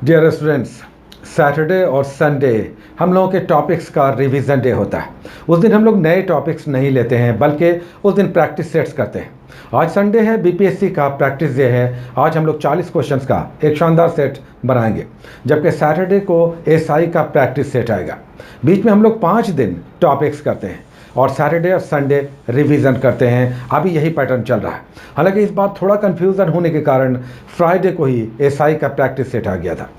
Dear students, Saturday और Sunday हम लोगों के टॉपिक्स का रिवीजन डे होता है। उस दिन हम लोग नए टॉपिक्स नहीं लेते हैं, बल्कि उस दिन प्रैक्टिस सेट्स करते हैं। आज संडे है, बीपीएससी का प्रैक्टिस डे है। आज हम लोग 40 क्वेश्चंस का एक शानदार सेट बनाएंगे, जबकि सैटरडे को एसआई का प्रैक्टिस सेट आएगा। बीच में हम लोग 5 दिन टॉपिक्स करते हैं और सैटरडे और संडे रिवीजन करते हैं। अभी यही पैटर्न चल रहा है। हालांकि इस बार थोड़ा कन्फ्यूज़न होने के कारण फ्राइडे को ही एसआई का प्रैक्टिस सेट आ गया था।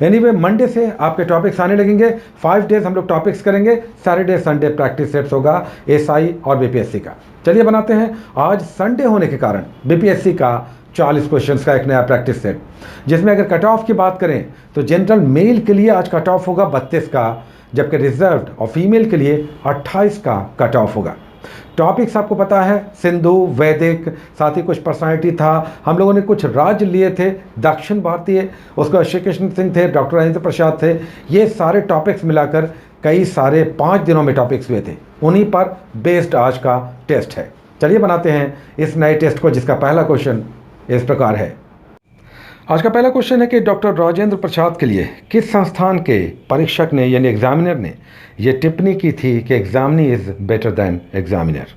एनीवे, मंडे से आपके टॉपिक्स आने लगेंगे। 5 डेज हम लोग टॉपिक्स करेंगे। सैटरडे संडे प्रैक्टिस सेट्स होगा एसआई और बीपीएससी का। चलिए बनाते हैं। आज संडे होने के कारण बीपीएससी का 40 क्वेश्चंस का एक नया प्रैक्टिस सेट, जिसमें अगर कट ऑफ की बात करें तो जनरल मेल के लिए आज कट ऑफ होगा 32 का, जबकि रिजर्व्ड और फीमेल के लिए 28 का कट ऑफ होगा। टॉपिक्स आपको पता है, सिंधु, वैदिक, साथ ही कुछ पर्सनालिटी था। हम लोगों ने कुछ राज्य लिए थे, दक्षिण भारतीय, उसका श्री कृष्ण सिंह थे, डॉक्टर राजेंद्र प्रसाद थे। ये सारे टॉपिक्स मिलाकर कई सारे 5 दिनों में टॉपिक्स हुए थे। उन्हीं पर बेस्ड आज का टेस्ट है। चलिए बनाते हैं इस नए टेस्ट को, जिसका पहला क्वेश्चन इस प्रकार है। आज का पहला क्वेश्चन है कि डॉक्टर राजेंद्र प्रसाद के लिए किस संस्थान के परीक्षक ने यानी एग्जामिनर ने यह टिप्पणी की थी कि examinee is better than examiner.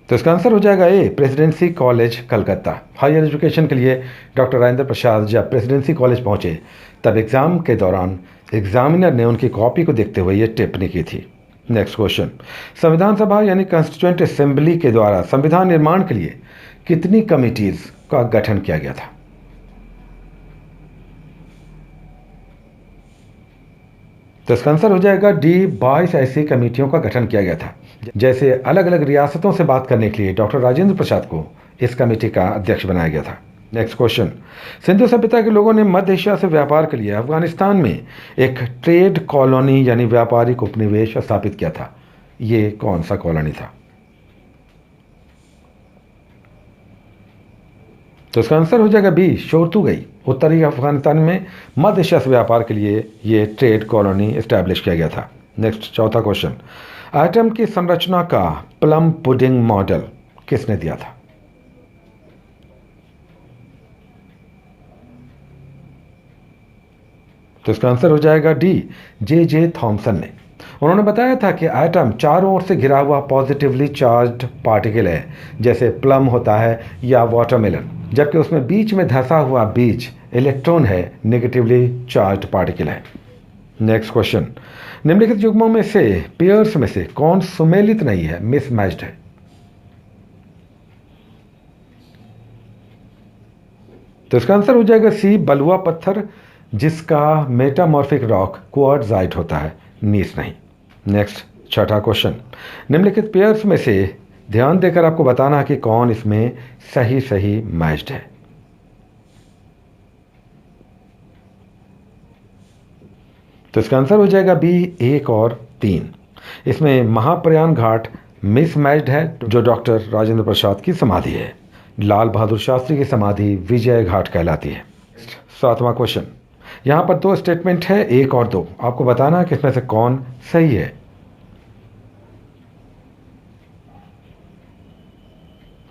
तो इसका आंसर हो जाएगा A, presidency college Calcutta. Higher education के लिए डॉक्टर राजेंद्र प्रसाद जब प्रेसिडेंसी कॉलेज पहुंचे, तब एग्जाम के दौरान एग्जामिनर ने उनकी कॉपी को देखते हुए यह टिप्पणी की थी। नेक्स्ट क्वेश्चन, संविधान सभा यानी कॉन्स्टिट्यूएंट असेंबली के द्वारा संविधान निर्माण के लिए कितनी कमिटीज का गठन किया गया था। तो इसका आंसर हो जाएगा डी, 22 ऐसी कमेटियों का गठन किया गया था। जैसे अलग अलग रियासतों से बात करने के लिए डॉक्टर राजेंद्र प्रसाद को इस कमेटी का अध्यक्ष बनाया गया था। नेक्स्ट क्वेश्चन, सिंधु सभ्यता के लोगों ने मध्य एशिया से व्यापार के लिए अफगानिस्तान में एक ट्रेड कॉलोनी यानी व्यापारिक उपनिवेश स्थापित किया था। ये कौन सा कॉलोनी था? तो इसका आंसर हो जाएगा बी, शोरतुगई। उत्तरी अफगानिस्तान में मध्य एशिया से व्यापार के लिए ये ट्रेड कॉलोनी इस्टेब्लिश किया गया था। नेक्स्ट चौथा क्वेश्चन, एटम की संरचना का प्लम पुडिंग मॉडल किसने दिया था? तो इसका आंसर हो जाएगा डी, जे थॉमसन ने। उन्होंने बताया था कि एटम चारों ओर से घिरा हुआ पॉजिटिवली चार्ज्ड पार्टिकल है, जैसे प्लम होता है या वाटरमेलन, जबकि उसमें बीच में धंसा हुआ बीज इलेक्ट्रॉन है, नेगेटिवली चार्ज्ड पार्टिकल है। नेक्स्ट क्वेश्चन, निम्नलिखित युग्मों में से पेयर्स में से कौन सुमेलित नहीं है, मिसमैच्ड है? तो इसका आंसर हो जाएगा सी, बलुआ पत्थर, जिसका मेटामॉर्फिक रॉक क्वार्ट्जाइट होता है, नीस नहीं। नेक्स्ट छठा क्वेश्चन, निम्नलिखित पेयर्स में से ध्यान देकर आपको बताना कि कौन इसमें सही मैच्ड है। तो इसका आंसर हो जाएगा बी, 1 और 3। इसमें महाप्रयाण घाट मिसमैच्ड है, जो डॉक्टर राजेंद्र प्रसाद की समाधि है। लाल बहादुर शास्त्री की समाधि विजय घाट कहलाती है। 7वां क्वेश्चन, यहां पर 2 स्टेटमेंट है, 1 और 2। आपको बताना है कि इसमें से कौन सही है।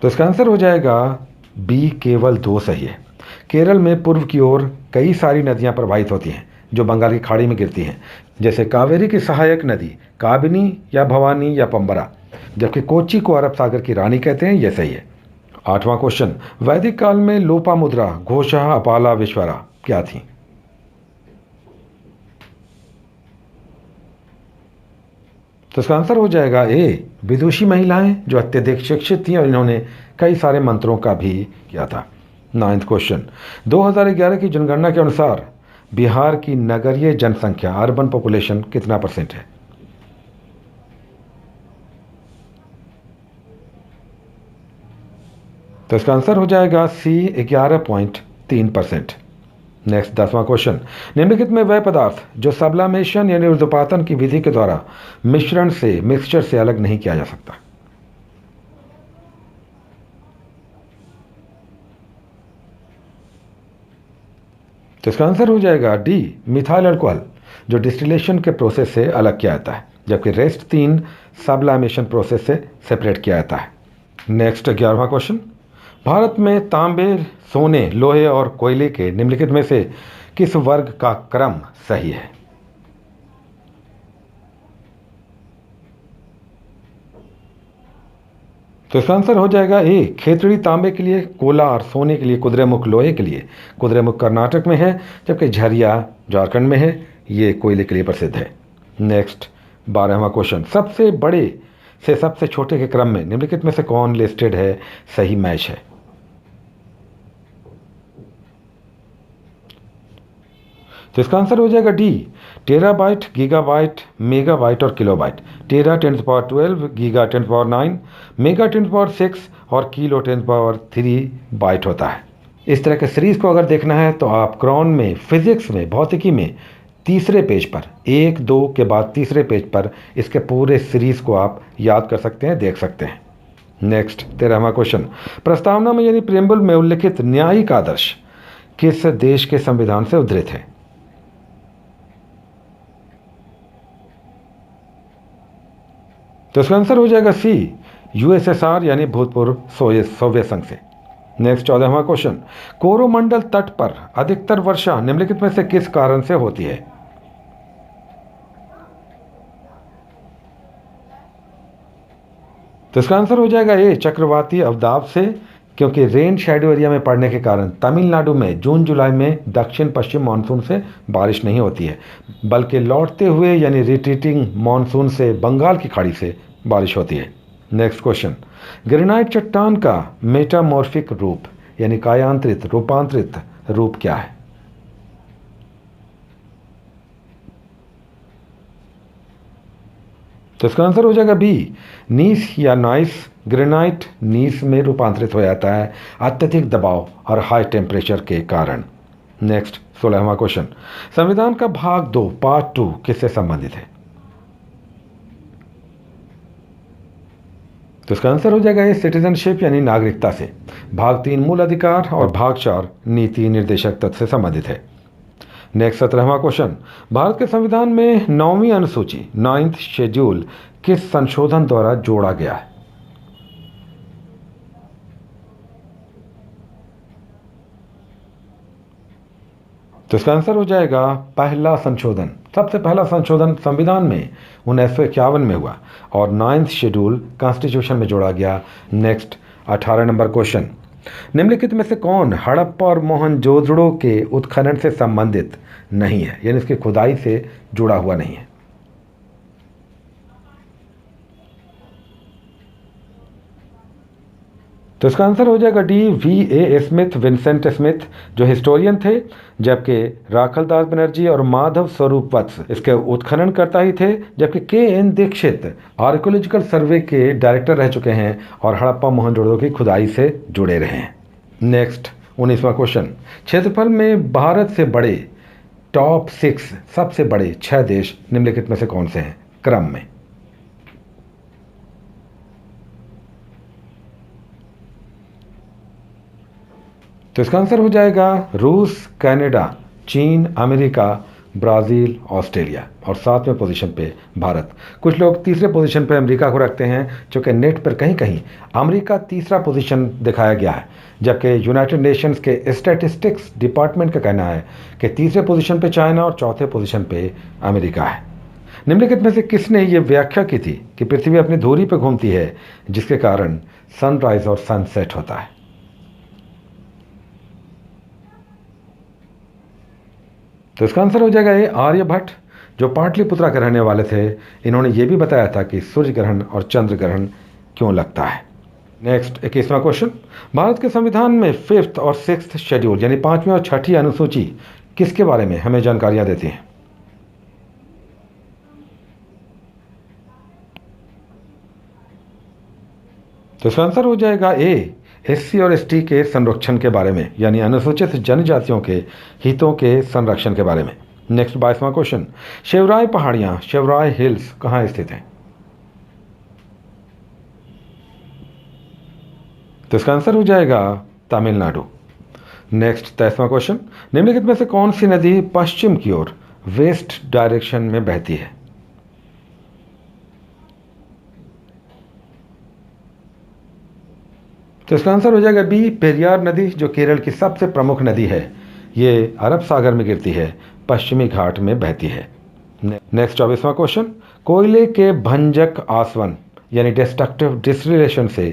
तो इसका आंसर हो जाएगा बी, केवल 2 सही है। केरल में पूर्व की ओर कई सारी नदियां प्रवाहित होती हैं जो बंगाल की खाड़ी में गिरती हैं, जैसे कावेरी की सहायक नदी काबिनी या भवानी या पंबरा, जबकि कोच्चि को अरब सागर की रानी कहते हैं। यह सही है। 8वां क्वेश्चन, वैदिक काल में लोपामुद्रा, घोषा, अपाला, विश्वरा क्या थी? तो इसका आंसर हो जाएगा ए, विदुषी महिलाएं जो अत्यधिक शिक्षित थीं और इन्होंने कई सारे मंत्रों का भी किया था। 9वां क्वेश्चन, 2011 की जनगणना के अनुसार बिहार की नगरीय जनसंख्या, अर्बन पॉपुलेशन कितना % है? तो इसका आंसर हो जाएगा सी, 11.3%। नेक्स्ट 10वां क्वेश्चन, निम्नलिखित में वह पदार्थ जो सब्लिमेशन यानी ऊर्ध्वपातन की विधि के द्वारा मिक्सचर से अलग नहीं किया जा सकता। तो इसका आंसर हो जाएगा डी, मिथाइल अल्कोहल, जो डिस्टिलेशन के प्रोसेस से अलग किया जाता है, जबकि रेस्ट 3 सब्लिमेशन प्रोसेस से सेपरेट किया जाता है। नेक्स्ट 11वां क्वेश्चन, भारत में तांबे, सोने, लोहे और कोयले के निम्नलिखित में से किस वर्ग का क्रम सही है? तो इसका आंसर हो जाएगा ए, खेतड़ी तांबे के लिए, कोलार सोने के लिए, कुद्रेमुख लोहे के लिए। कुद्रेमुख कर्नाटक में है, जबकि झरिया झारखंड में है। ये कोयले के लिए प्रसिद्ध है। नेक्स्ट 12वां क्वेश्चन, सबसे बड़े से सबसे छोटे के क्रम में निम्नलिखित में से कौन लिस्टेड है, सही मैच है? तो इसका आंसर हो जाएगा डी, टेराबाइट, गीगाबाइट, मेगाबाइट और किलोबाइट। टेरा 10^12, गीगा 10^9, मेगा 10^6 और किलो 10^3 बाइट होता है। इस तरह के सीरीज को अगर देखना है तो आप क्रॉन में, फिजिक्स में, भौतिकी में तीसरे पेज पर, 1, 2 के बाद तीसरे पेज पर इसके पूरे सीरीज को आप याद कर सकते हैं, देख सकते हैं। नेक्स्ट 13वां क्वेश्चन, प्रस्तावना में यानी प्रेम्बल में उल्लिखित न्यायिक आदर्श किस देश के संविधान से उद्धृत है? तो इसका आंसर हो जाएगा सी, यूएसएसआर यानी भूतपूर्व सोवियत संघ से। नेक्स्ट 14वां क्वेश्चन, कोरोमंडल तट पर अधिकतर वर्षा निम्नलिखित में से किस कारण से होती है? तो इसका आंसर हो जाएगा ए, चक्रवाती अवदाब से, क्योंकि रेन शैडो एरिया में पड़ने के कारण तमिलनाडु में जून जुलाई में दक्षिण पश्चिम मानसून से बारिश नहीं होती है, बल्कि लौटते हुए यानी रिट्रीटिंग मानसून से बंगाल की खाड़ी से बारिश होती है। नेक्स्ट क्वेश्चन, ग्रेनाइट चट्टान का मेटामॉर्फिक रूप यानी कायांतरित, रूपांतरित रूप क्या है? तो इसका आंसर हो जाएगा बी, नीस या नाइस। ग्रेनाइट नीस में रूपांतरित हो जाता है अत्यधिक दबाव और हाई टेम्परेचर के कारण। नेक्स्ट 16वां क्वेश्चन, संविधान का भाग 2 पार्ट 2 किससे संबंधित है? तो इसका आंसर हो जाएगा ये, सिटीजनशिप यानी नागरिकता से। भाग 3 मूल अधिकार और भाग 4 नीति निर्देशक तत्व से संबंधित है। नेक्स्ट 17वां क्वेश्चन, भारत के संविधान में 9वीं अनुसूची, 9th शेड्यूल किस संशोधन द्वारा जोड़ा गया है? तो इसका आंसर हो जाएगा पहला संशोधन। सबसे पहला संशोधन संविधान में 1951 में हुआ और 9th शेड्यूल कॉन्स्टिट्यूशन में जोड़ा गया। नेक्स्ट 18 नंबर क्वेश्चन, निम्नलिखित में से कौन हड़प्पा और मोहनजोदड़ो के उत्खनन से संबंधित नहीं है, यानी इसकी खुदाई से जुड़ा हुआ नहीं है? तो इसका आंसर हो जाएगा D, V.A. Smith, Vincent Smith, जो हिस्टोरियन थे, जबकि राखलदास बनर्जी और माधव स्वरूप वत्स इसके उत्खनन करता ही थे, जबकि K.N. दीक्षित आर्कोलॉजिकल सर्वे के डायरेक्टर रह चुके हैं और हड़प्पा मोहनजोदड़ो की खुदाई से जुड़े रहे हैं। नेक्स्ट 19वां क्वेश्चन, क्षेत्रफल में भारत से बड़े टॉप 6 सबसे बड़े 6 देश निम्नलिखित में से कौन से हैं क्रम में? तो इसका आंसर हो जाएगा रूस, कनाडा, चीन, अमेरिका, ब्राज़ील, ऑस्ट्रेलिया और 7वें पोजीशन पे भारत। कुछ लोग तीसरे पोजीशन पे अमेरिका को रखते हैं, क्योंकि नेट पर कहीं कहीं अमेरिका तीसरा पोजीशन दिखाया गया है, जबकि यूनाइटेड नेशंस के स्टैटिस्टिक्स डिपार्टमेंट का कहना है कि तीसरे पोजीशन पे चाइना और चौथे पोजीशन पे अमेरिका है। निम्नलिखित में से किसने ये व्याख्या की थी कि पृथ्वी अपनी धुरी पर घूमती है, जिसके कारण सनराइज और सनसेट होता है? तो इसका आंसर हो जाएगा ये, आर्यभट्ट, जो पाटलिपुत्रा के रहने वाले थे। इन्होंने ये भी बताया था कि सूर्य ग्रहण और चंद्र ग्रहण क्यों लगता है। नेक्स्ट 21वां क्वेश्चन, भारत के संविधान में 5th और 6th शेड्यूल यानी 5वीं और 6ठी अनुसूची किसके बारे में हमें जानकारियां देती हैं? तो इसका आंसर हो जाएगा ए, SC और ST के संरक्षण के बारे में, यानी अनुसूचित जनजातियों के हितों के संरक्षण के बारे में। नेक्स्ट 22वां क्वेश्चन, शिवराय पहाड़ियां, शिवराय हिल्स कहाँ स्थित हैं? तो इसका आंसर हो जाएगा तमिलनाडु। नेक्स्ट 23वां क्वेश्चन, निम्नलिखित में से कौन सी नदी पश्चिम की ओर वेस्ट डायरेक्शन में बहती है? तो तो इसका आंसर हो जाएगा बी, पेरियार नदी, जो केरल की सबसे प्रमुख नदी है। ये अरब सागर में गिरती है, पश्चिमी घाट में बहती है। नेक्स्ट 24वां क्वेश्चन, कोयले के भंजक आसवन यानी डिस्ट्रक्टिव डिस्टिलेशन से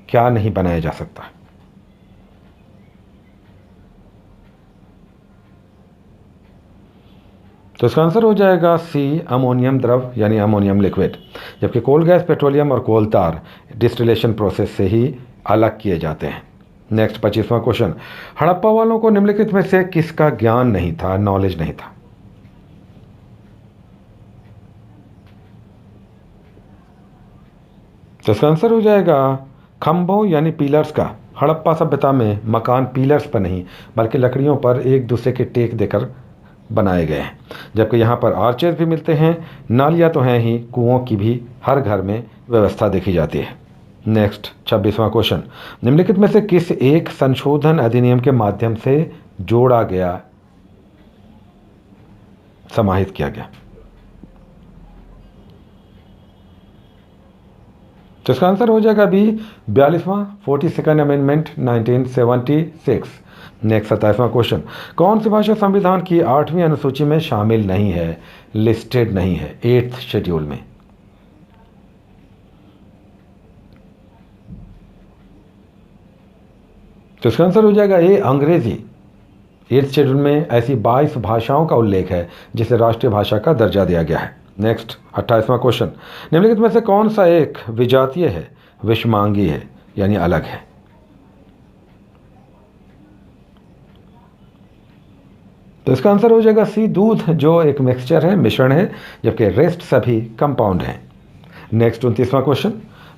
क्या नहीं बनाया जा सकता? तो इसका आंसर हो जाएगा सी, अमोनियम द्रव यानी अमोनियम लिक्विड। जबकि कोल गैस, पेट्रोलियम और कोल तार डिस्टिलेशन प्रोसेस से ही अलग किए जाते हैं। नेक्स्ट 25वां क्वेश्चन, हड़प्पा वालों को निम्नलिखित में से किसका ज्ञान नहीं था, नॉलेज नहीं था? तो इसका आंसर हो जाएगा खंभों यानी पिलर्स का। हड़प्पा सभ्यता में मकान पिलर्स पर नहीं बल्कि लकड़ियों पर एक दूसरे के टेक देकर बनाए गए हैं। जबकि यहाँ पर आर्चेस भी मिलते हैं, नालियाँ तो हैं ही, कुओं की भी हर घर में व्यवस्था देखी जाती है। नेक्स्ट 26वां क्वेश्चन, निम्नलिखित में से किस एक संशोधन अधिनियम के माध्यम से जोड़ा गया, समाहित किया गया? तो इसका आंसर हो जाएगा बी, 42वां 42nd अमेंडमेंट 1976। नेक्स्ट 27वां क्वेश्चन, कौन सी भाषा संविधान की 8वीं अनुसूची में शामिल नहीं है, लिस्टेड नहीं है 8th शेड्यूल में? तो इसका आंसर हो जाएगा ए, अंग्रेजी। 8th शेड्यूल में ऐसी 22 भाषाओं का उल्लेख है जिसे राष्ट्रीय भाषा का दर्जा दिया गया है। नेक्स्ट 28वां क्वेश्चन, निम्नलिखित में से कौन सा एक विजातीय है, विषमांगी है यानी अलग है? तो इसका आंसर हो जाएगा सी, दूध, जो एक मिक्सचर है, मिश्रण है, जबकि रेस्ट सभी कंपाउंड हैं। नेक्स्ट 29वां क्वेश्चन,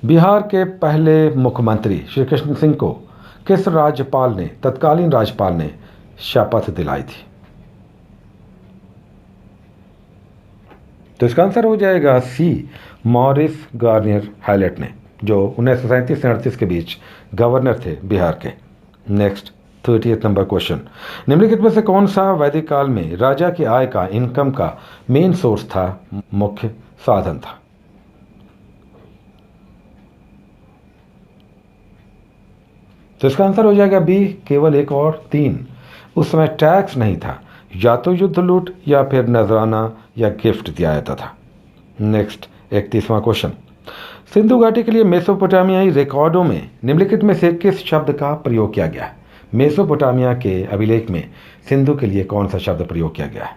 बिहार के पहले मुख्यमंत्री श्री कृष्ण सिंह को किस राज्यपाल ने, तत्कालीन राज्यपाल ने शपथ दिलाई थी? तो इसका आंसर हो जाएगा सी, मॉरिस गार्नियर हैलेट ने, जो 1937 से 38 के बीच गवर्नर थे बिहार के। नेक्स्ट 30th नंबर क्वेश्चन, निम्नलिखित में से कौन सा वैदिक काल में राजा की आय का, इनकम का मेन सोर्स था, मुख्य साधन था? तो इसका आंसर हो जाएगा बी, केवल 1 और 3। उस समय टैक्स नहीं था, या तो युद्ध लूट या फिर नजराना या गिफ्ट दिया जाता था। नेक्स्ट 31वां क्वेश्चन, सिंधु घाटी के लिए मेसोपोटामियाई रिकॉर्डों में निम्नलिखित में से किस शब्द का प्रयोग किया गया है? मेसोपोटामिया के अभिलेख में सिंधु के लिए कौन सा शब्द प्रयोग किया गया है?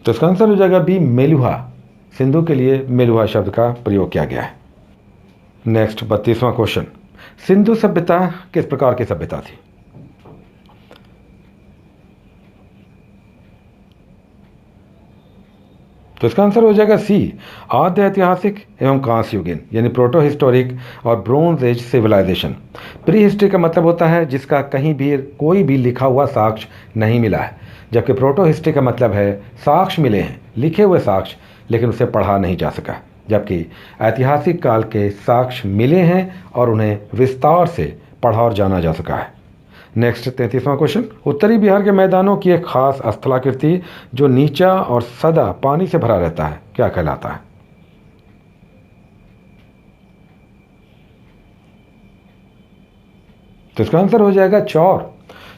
तो इसका आंसर हो जाएगा बी, मेलुहा। सिंधु के लिए मेलुहा शब्द का प्रयोग किया गया है। नेक्स्ट 32वां क्वेश्चन, सिंधु सभ्यता किस प्रकार की सभ्यता थी? तो इसका आंसर हो जाएगा सी, आद्य ऐतिहासिक एवं कांस्य युगीन यानी प्रोटो हिस्टोरिक और bronze age civilisation. Prehistory का मतलब होता है जिसका कहीं भी कोई भी लिखा हुआ साक्ष्य नहीं मिला है, जबकि प्रोटो हिस्ट्री का मतलब है साक्ष्य मिले हैं, लिखे हुए साक्ष्य, लेकिन उसे पढ़ा नहीं जा सका। जबकि ऐतिहासिक काल के साक्ष्य मिले हैं और उन्हें विस्तार से पढ़ा और जाना जा सका है। नेक्स्ट 33वां क्वेश्चन, उत्तरी बिहार के मैदानों की एक खास स्थलाकृति जो नीचा और सदा पानी से भरा रहता है, क्या कहलाता है? तो इसका आंसर हो जाएगा चौर।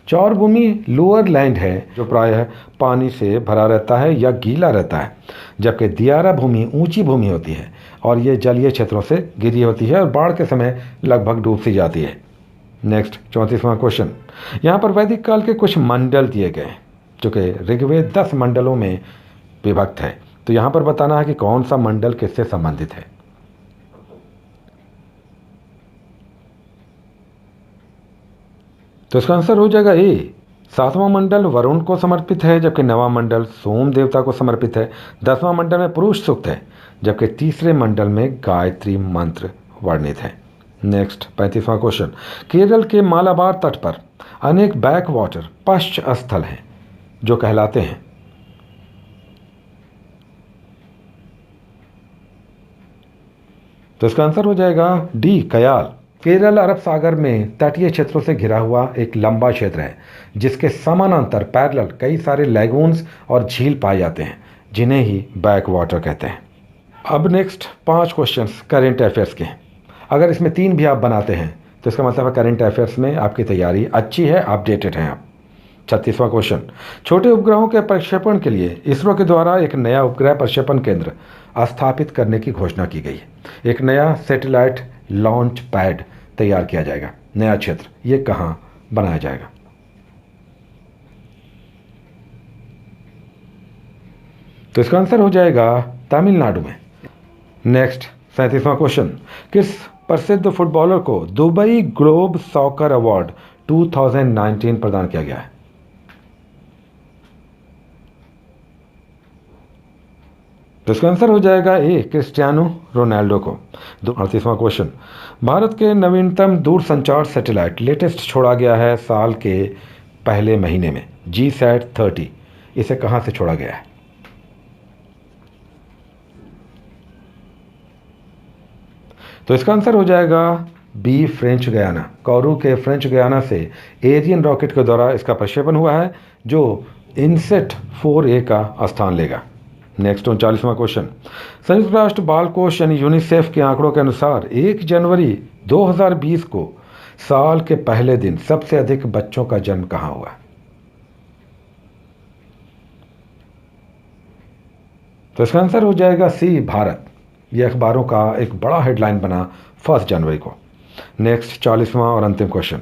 चौर भूमि लोअर लैंड है जो प्रायः पानी से भरा रहता है या गीला रहता है, जबकि दियारा भूमि ऊंची भूमि होती है और ये जलीय क्षेत्रों से घिरी होती है और बाढ़ के समय लगभग डूब सी जाती है। नेक्स्ट 34वां क्वेश्चन, यहाँ पर वैदिक काल के कुछ मंडल दिए गए जो कि ऋग्वेद 10 मंडलों में विभक्त है। तो यहाँ पर बताना है कि कौन सा मंडल किससे संबंधित है। तो इसका आंसर हो जाएगा ए, 7वां मंडल वरुण को समर्पित है, जबकि 9वां मंडल सोम देवता को समर्पित है। 10वां मंडल में पुरुष सूक्त है, जबकि तीसरे मंडल में गायत्री मंत्र वर्णित है। नेक्स्ट 35वां क्वेश्चन, केरल के मालाबार तट पर अनेक बैक वाटर पश्च स्थल हैं जो कहलाते हैं। तो इसका आंसर हो जाएगा डी, कयाल। केरल अरब सागर में तटीय क्षेत्रों से घिरा हुआ एक लंबा क्षेत्र है जिसके समानांतर पैरेलल कई सारे लैगून्स और झील पाए जाते हैं जिन्हें ही बैक वाटर कहते हैं। अब नेक्स्ट 5 क्वेश्चंस करेंट अफेयर्स के। अगर इसमें 3 भी आप बनाते हैं तो इसका मतलब है करेंट अफेयर्स में आपकी तैयारी अच्छी है, अपडेटेड हैं आप। 36वां क्वेश्चन, छोटे उपग्रहों के प्रक्षेपण के लिए इसरो के द्वारा एक नया उपग्रह प्रक्षेपण केंद्र स्थापित करने की घोषणा की गई है। एक नया सैटेलाइट लॉन्च पैड तैयार किया जाएगा। नया क्षेत्र ये कहाँ बनाया जाएगा? तो इसका आंसर हो जाएगा तमिलनाडु में। नेक्स्ट 37वां क्वेश्चन, किस प्रसिद्ध फुटबॉलर को दुबई ग्लोब सॉकर अवार्ड 2019 प्रदान किया गया है? तो इसका आंसर हो जाएगा ए, क्रिस्टियानो रोनाल्डो को। 38वां क्वेश्चन, भारत के नवीनतम दूरसंचार सैटेलाइट लेटेस्ट छोड़ा गया है साल के पहले महीने में, GSAT-30। इसे कहाँ से छोड़ा गया है? तो इसका आंसर हो जाएगा बी, फ्रेंच गयाना। कोरू के फ्रेंच गयाना से एरियन रॉकेट के द्वारा इसका प्रक्षेपण हुआ है जो इनसेट 4A का स्थान लेगा। नेक्स्ट 39वां क्वेश्चन, संयुक्त राष्ट्र बाल कोष यानी यूनिसेफ के आंकड़ों के अनुसार 1 जनवरी 2020 को साल के पहले दिन सबसे अधिक बच्चों का जन्म कहाँ हुआ? तो इसका आंसर हो जाएगा सी, भारत। यह अखबारों का एक बड़ा हेडलाइन बना 1 जनवरी को। नेक्स्ट 40वां और अंतिम क्वेश्चन,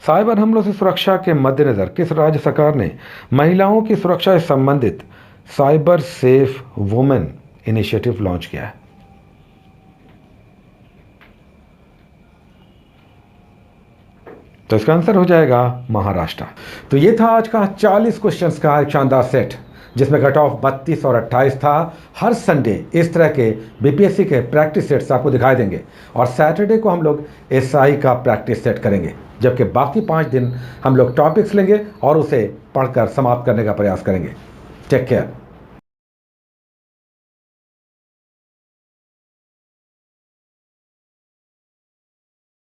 साइबर हमलों से सुरक्षा के मद्देनजर किस राज्य सरकार ने महिलाओं की सुरक्षा से संबंधित cyber safe women initiative launch किया है? तो इसका आंसर हो जाएगा महाराष्ट्र। तो ये था आज का 40 क्वेश्चंस का एक शानदार सेट जिसमें कट ऑफ 32 और 28 था। हर संडे इस तरह के बीपीएससी के प्रैक्टिस सेट्स आपको दिखाई देंगे और सैटरडे को हम लोग एसआई का प्रैक्टिस सेट करेंगे, जबकि बाकी 5 दिन हम लोग टॉपिक्स लेंगे और उसे पढ़कर समाप्त करने का प्रयास करेंगे। Take care.